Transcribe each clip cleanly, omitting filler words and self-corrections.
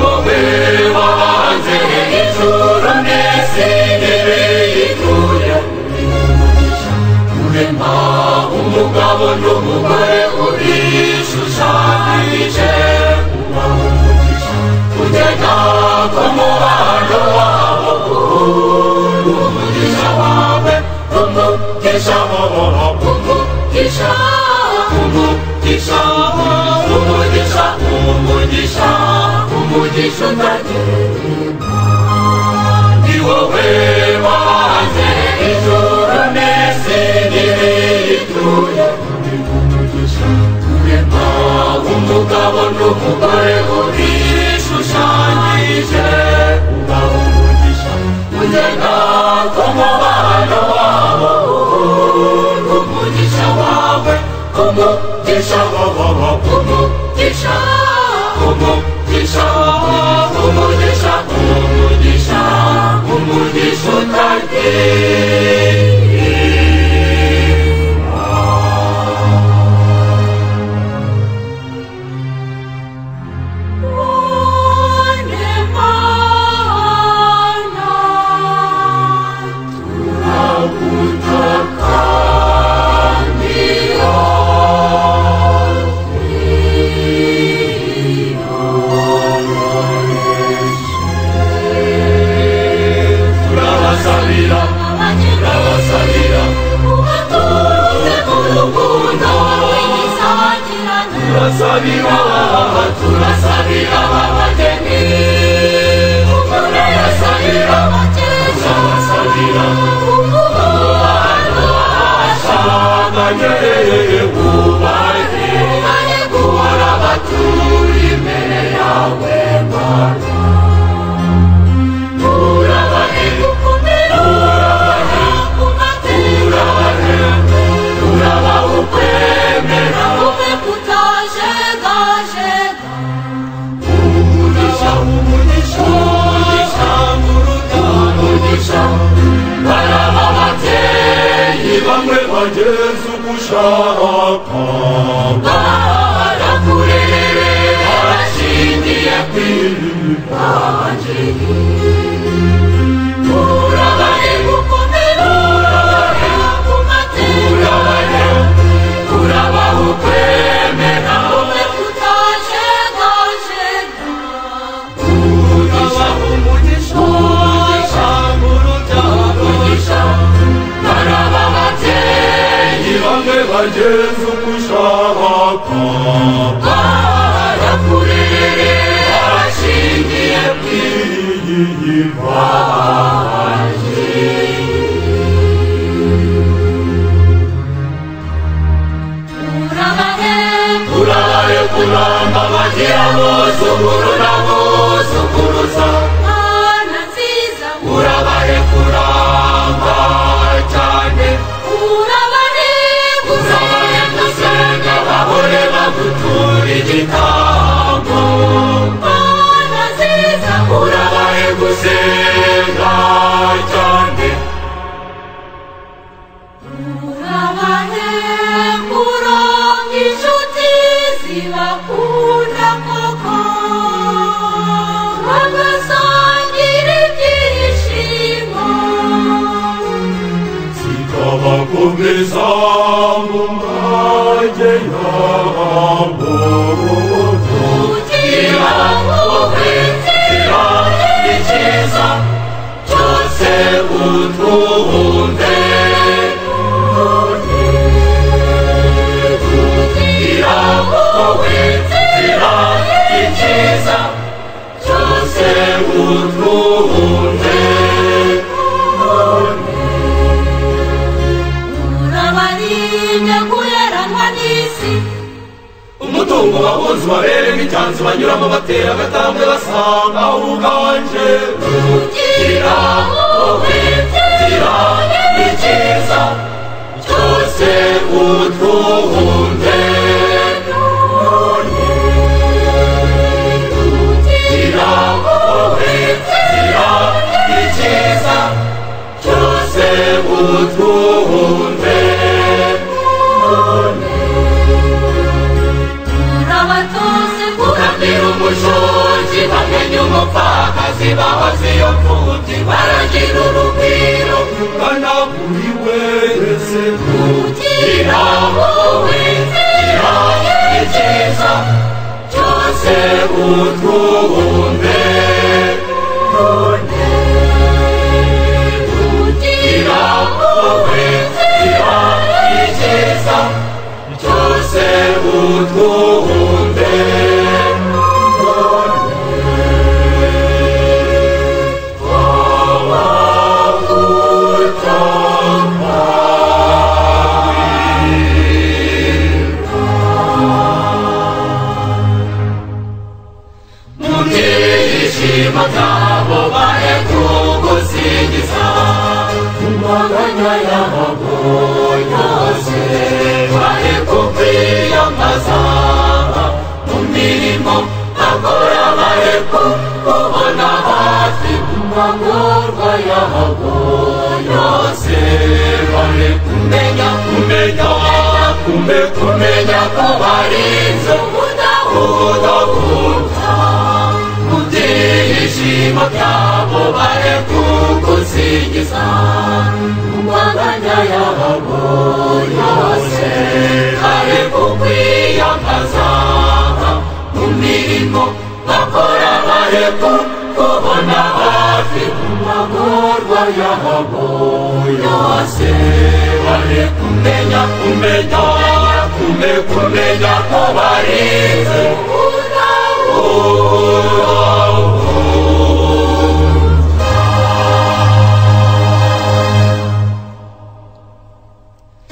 wowe wahanze ijuru n'isi n'ibiyituye urema umugabo n'umugore ubishushanyije ubaha umugisha kugeza ku mubano wabo umugisha wawe umugisha umugisha umugisha umugisha umugisha umugisha utagereranywa ni wowe wahanze ijuru n'isi n'ibiyituye umugisha urema umugabo n'umugore ubishushanyije ubaha umugisha ugena ku mubano wabo umugisha wawe umugisha umugisha umugisha umugisha umugisha umugisha utagereranywa turasabira abageni turabasabira umubano washakanye ubahe guhora batuye imbere yawe Mana urabahe urabaha ukwemera baraba ababyeyi bamwe bageze ugushaka barakurerere barashingiye kw'ibibangiri urabahe gukomera urabaha ukwemera baraba ababyeyi bamwe bageze ugushaka barakurerere barashingiye kw'ibibangiri urabahe kuramba bagira abuzukuru n'abuzukuruza urabahe kuramba cyane urabahe gusenga bahore bagutura igitambo urabahe gusenga cyane urabahe kuronka inshuti zibakunda koko bagasangira ibyishimo zikabakomeza mu mwanya yabo kugira ngo inzira icyiza cyose utunze kugira ngo inzira icyiza cyose utunze urabarinda guheranwa n'isi umutungo wabuze ubabere nk'icyanzu banyuramo batera agatambwe basanga uganje kugira ngo inzira icyiza cyose utunze kugira ngo inzira icyiza cyose utunze urabatose kuramira umushozi bamenye umupfakazi bahoze iyo mfubyi baragira urugwiro bana buri wese kugira wowe gira icyiza cyose utwumve none kugira wowe gira icyiza cyose utwumve Matabo bae kugusingiza Umaganya yabo yose bae kukwiyambaza Mu mirimo akora bae kubona hafi Umagorwa yabo yose bae kumenya ko barinze udahuta Ishimo byabo bare kugusingiza Umaganya yabo yose bare kukwiyambaza Mu mirimo bakora bare kubona hafi Umagorwa yabo yose bare kumenya ko barinze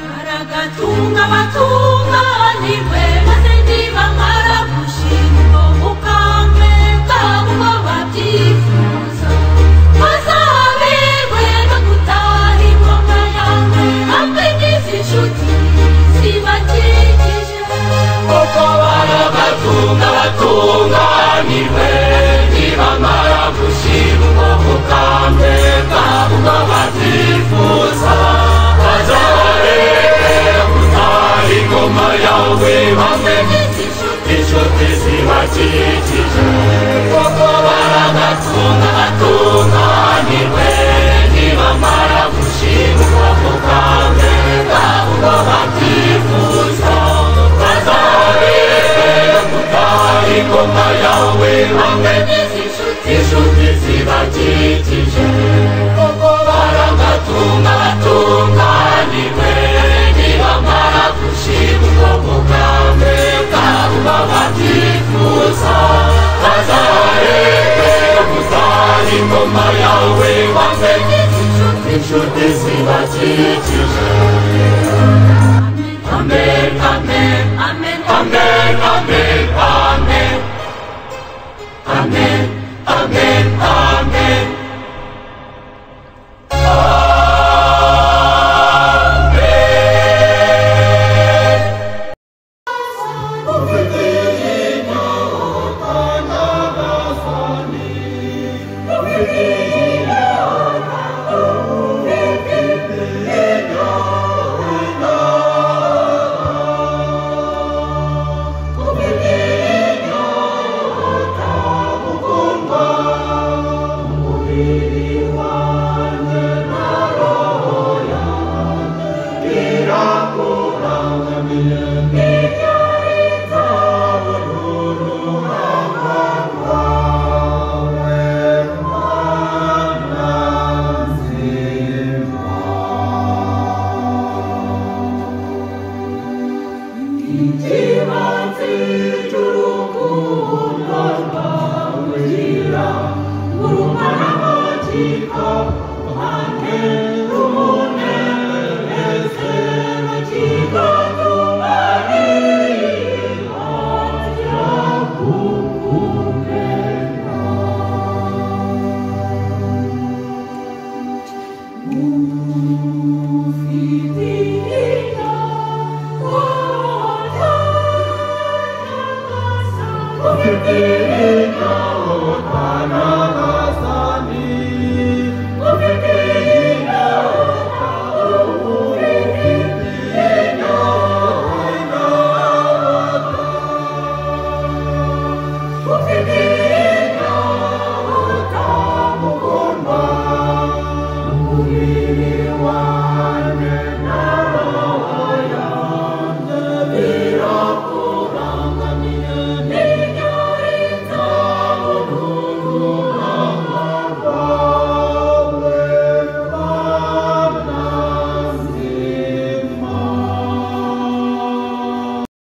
Aragatunga batunganirwe maze nibamara gushima ubukambwe bwabo babyifuza bazaberwe no gutaha ingoma yawe abagize inshuti zibakikije Koko baragatunga batunganirwe nibamara gushima ubukambwe bwabo babyifuza ingoma yawe hamwe inshuti zibakikije Koko baragatunga batunganirwe nibamara gushima ubukambwe bwabo babyifuza bazarebe gutaha ingoma yawe hamwe inshuti zibakikije Koko baragatunga batunganirwe nibamara gushima ubukambwe bwabo babyifuza bazarebe gutaha ingoma yawe hamwe inshuti zibakikije Amen, amen, amen, amen, amen, amen, amen, amen, amen. Urumana